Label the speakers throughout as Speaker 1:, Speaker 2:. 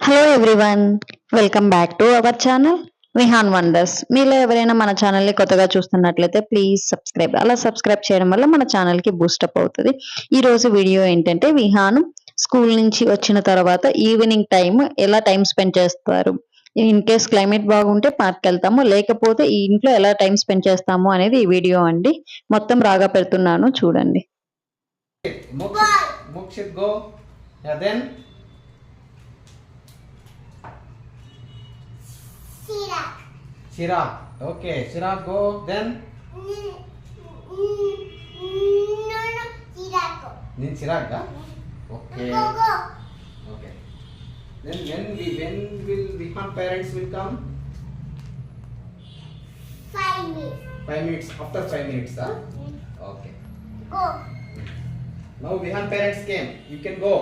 Speaker 1: Hello everyone, welcome back to our channel Vihan wonders. మీలో ఎవరైనా మన ఛానల్ని కొత్తగా చూస్తున్నట్లయితే ప్లీజ్ సబ్స్క్రైబ్. అలా సబ్స్క్రైబ్ చేయడం వల్ల మన ఛానల్కి బూస్టప్ అవుతుంది. ఈ రోజు వీడియో ఏంటంటే విహాన్ స్కూల్ నుంచి వచ్చిన తర్వాత ఈవినింగ్ టైం ఎలా టైం స్పెండ్ చేస్తారు, ఇన్ కేస్ క్లైమేట్ బాగుంటే పార్క్ వెళ్తాము, లేకపోతే ఈ ఇంట్లో ఎలా టైం స్పెండ్ చేస్తాము అనేది ఈ వీడియో అండి. మొత్తం రాగా పెడుతున్నాను చూడండి.
Speaker 2: Mokshit, go. Yeah, then Chirag. Okay, Chirag, go. Then Then Chirag, huh? Okay.
Speaker 3: Go.
Speaker 2: Okay. Then when will Vihan parents will come?
Speaker 3: 5 minutes.
Speaker 2: 5 minutes. After 5 minutes, huh? Okay.
Speaker 3: Go.
Speaker 2: Now Vihan parents came. You can go.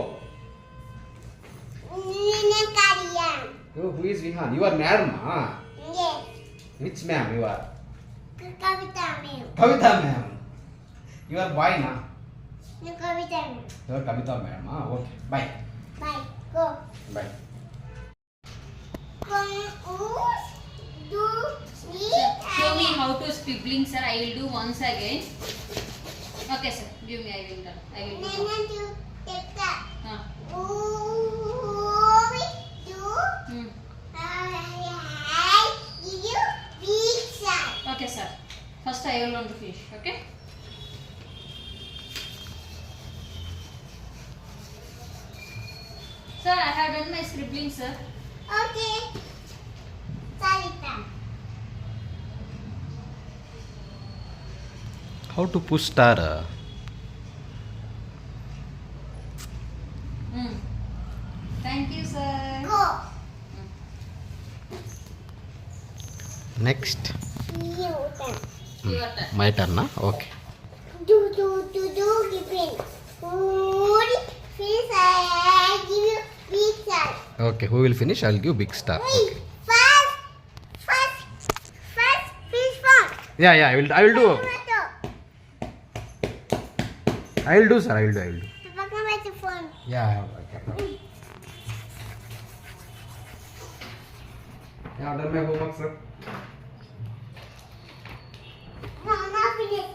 Speaker 2: Who is Vihan? You are madam, huh?
Speaker 3: Yes.
Speaker 2: Which ma'am you are?
Speaker 3: Kavita ma'am.
Speaker 2: Kavita ma'am. You are boy, na?
Speaker 3: Kavita ma'am.
Speaker 2: You are Kavita ma'am, huh? Okay. Bye.
Speaker 3: Bye. Go.
Speaker 2: Bye.
Speaker 3: Do
Speaker 4: Show me how to scribbling, sir. I will do once again. Okay, sir. Give me. I will do.
Speaker 3: do take that.
Speaker 4: Huh. Hmm. Okay, sir. First, I will want to finish. Okay. Sir, I have done my scribbling, sir.
Speaker 3: Okay. Sarita.
Speaker 2: How to push star?
Speaker 4: Hmm. Thank you, sir.
Speaker 3: Go.
Speaker 2: Next.
Speaker 3: You turn.
Speaker 4: Your turn.
Speaker 2: My turn, na? Okay.
Speaker 3: Do give in. Finish. I give you big star.
Speaker 2: Okay. Who will finish? I'll give big star.
Speaker 3: Wait.
Speaker 2: Okay.
Speaker 3: First. Finish first.
Speaker 2: Yeah. I will do.
Speaker 3: Tomato.
Speaker 2: I will do, sir. I will do.
Speaker 3: Pakai macam phone.
Speaker 2: Yeah. Okay. Yeah, I've done my homework, sir.
Speaker 3: No, not finish.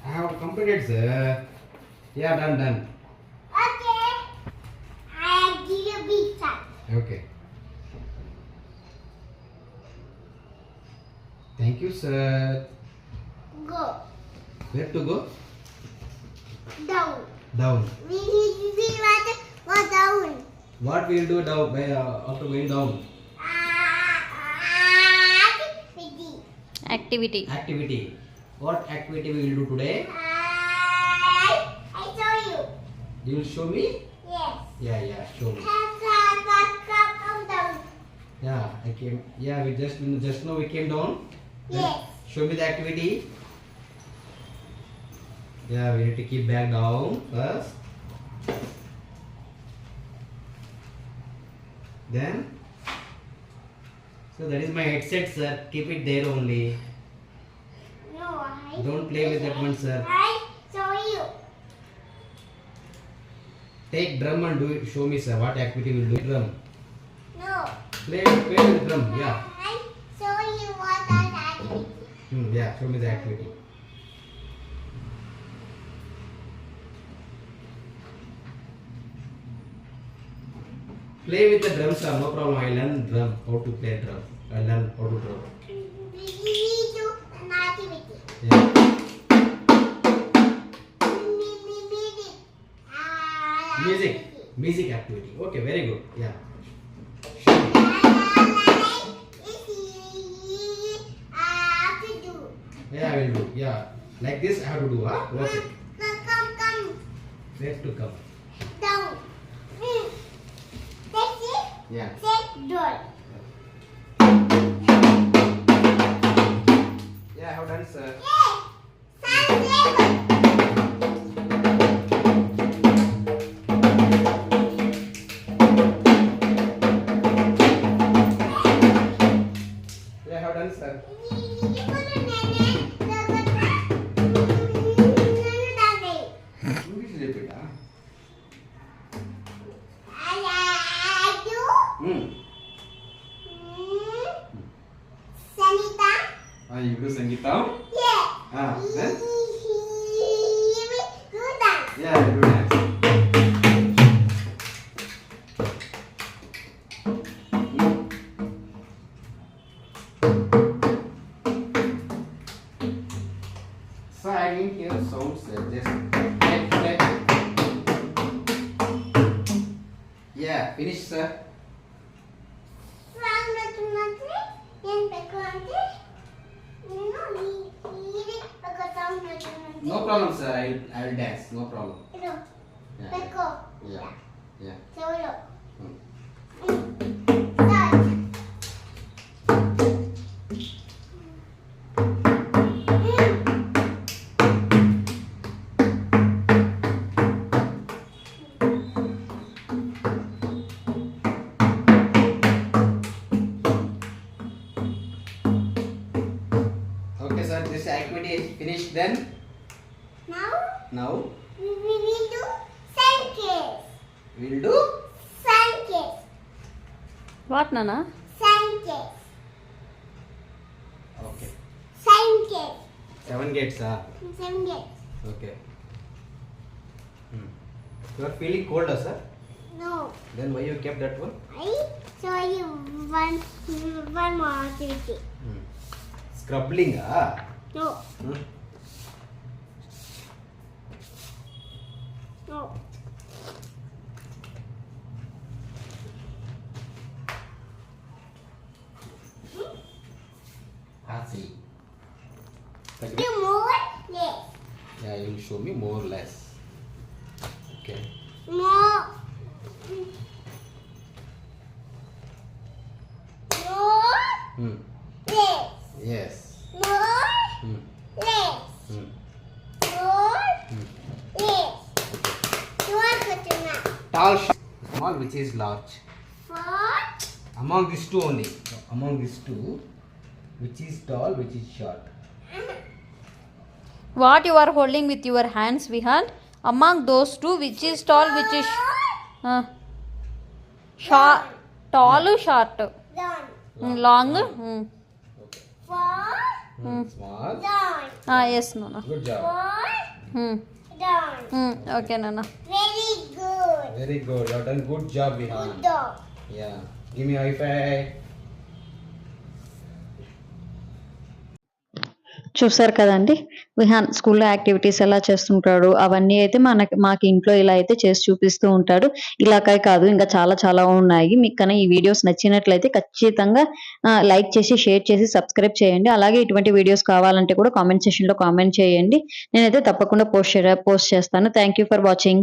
Speaker 2: I have completed, sir. Yeah, done.
Speaker 3: Okay. I give you big star.
Speaker 2: Okay. Thank you, sir.
Speaker 3: Go.
Speaker 2: Where to go?
Speaker 3: Down.
Speaker 2: Down.
Speaker 3: We want to go down.
Speaker 2: What we will do down after going down?
Speaker 4: Activity.
Speaker 2: Activity. What activity we will do today?
Speaker 3: I show you.
Speaker 2: You will show me?
Speaker 3: Yes.
Speaker 2: Yeah. Show me.
Speaker 3: Come down.
Speaker 2: Yeah, I came. Yeah, we just now we came down. Then
Speaker 3: Yes.
Speaker 2: show me the activity. Yeah, we need to keep back down first. Then. So that is my headset, sir. Keep it there only.
Speaker 3: No, I.
Speaker 2: Don't play with that one, sir.
Speaker 3: I show you.
Speaker 2: Take drum and do it. Show me, sir. What activity will do? Drum.
Speaker 3: No.
Speaker 2: Play with drum. Yeah.
Speaker 3: I show you what I did.
Speaker 2: Yeah. Show me the activity. Play with the drums, sir. No problem. I learn drum. How to play drum. I learn how to drum.
Speaker 3: We do an activity.
Speaker 2: Yeah. Music activity. Okay. Very good. Yeah. Show me. Yeah, I will do. Yeah. Like this, I have to do. Huh? Okay.
Speaker 3: Come
Speaker 2: Where to come?
Speaker 3: down. Take it.
Speaker 2: Yeah.
Speaker 3: Take door.
Speaker 2: Yeah, I have done, sir.
Speaker 3: Yes. Silent.
Speaker 2: Yeah, I have done, sir. English repeat, huh?
Speaker 3: I do Sanita.
Speaker 2: You do Sangeetam?
Speaker 3: Yeah.
Speaker 2: Then?
Speaker 3: Good dance.
Speaker 2: Yeah, you do dance. So I didn't hear sounds, just clap. Yeah, finish, sir. No problem, sir. I will dance. No problem. Yeah. Yeah. Hmm. Okay, sir. This activity is finished. Then now
Speaker 3: We will do Sanchez.
Speaker 2: we'll do.
Speaker 3: Sanchez.
Speaker 1: What నానా?
Speaker 3: Sanchez.
Speaker 2: Okay.
Speaker 3: Sanchez.
Speaker 2: 7 gates,
Speaker 3: Sanchez.
Speaker 2: Okay. You are feeling cold, sir?
Speaker 3: No.
Speaker 2: Then why you kept that one?
Speaker 3: I show you one more activity.
Speaker 2: Scrubbing,
Speaker 3: No. No.
Speaker 2: See.
Speaker 3: Do more? Yes.
Speaker 2: Yeah, you will show me more or less. Okay.
Speaker 3: More. More. Less.
Speaker 2: Yes.
Speaker 3: More.
Speaker 2: Hmm.
Speaker 3: Less.
Speaker 2: Hmm.
Speaker 3: More. Less. You want to know?
Speaker 2: Tall, small, which is large?
Speaker 3: Four.
Speaker 2: Among these two only. Among these two, which is tall, which is short?
Speaker 1: What you are holding with your hands Vihan? Among those two which is tall which is short? Tall, short,
Speaker 3: Done.
Speaker 1: Long.
Speaker 2: Okay.
Speaker 3: Four.
Speaker 2: Small.
Speaker 3: Done.
Speaker 1: Yes నాన్న.
Speaker 2: Good job.
Speaker 3: Four. Done.
Speaker 1: Okay నాన్న.
Speaker 3: Very good.
Speaker 2: Very good. You have done good job, Vihan.
Speaker 3: Good dog.
Speaker 2: Yeah. Give me a high five.
Speaker 1: చూసారు కదండి, విహాన్ స్కూల్లో activities ఎలా చేస్తుంటాడు అవన్నీ అయితే మాకు ఇంట్లో ఇలా అయితే చేసి చూపిస్తూ ఉంటాడు. ఇలాగే కాదు, ఇంకా చాలా చాలా ఉన్నాయి. మీకు కనుక ఈ వీడియోస్ నచ్చినట్లయితే ఖచ్చితంగా లైక్ చేసి, షేర్ చేసి, సబ్స్క్రైబ్ చేయండి. అలాగే ఇటువంటి వీడియోస్ కావాలంటే కూడా కామెంట్ సెక్షన్లో కామెంట్ చేయండి. నేనైతే తప్పకుండా పోస్ట్ చేస్తాను. Thank you for watching.